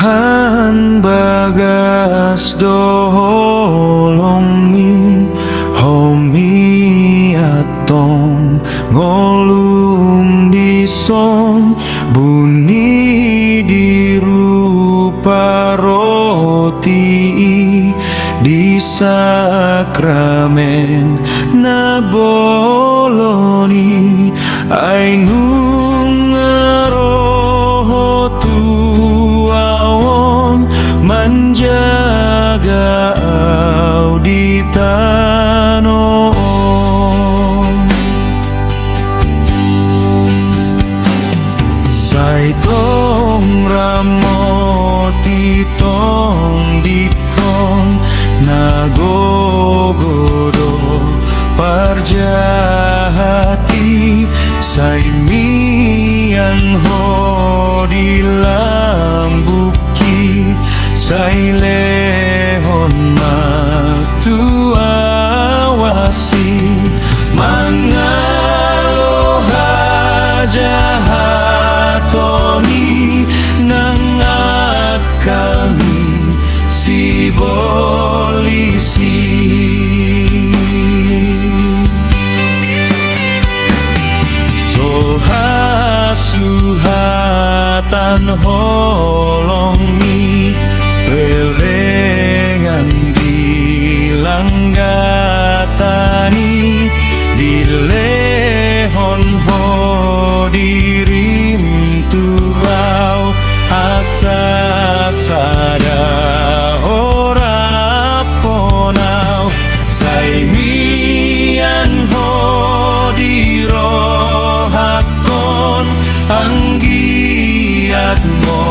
Han bagas doholong mi homi atong ngolum dison buni di rupa roti di sakramen na boloni ay ngungaroho tuawon menjaga auditano sai tong ramoti tong dikong nagogodo parjahati sai mian ho di lambuki sai lehon matu awasi mangaloha jahatoni nangat kami si polisi suhatan holongi pelengan dilanggatani dilehon ho dirim turau asa sada ora ponau sai mian ho dirohakon anggiat mo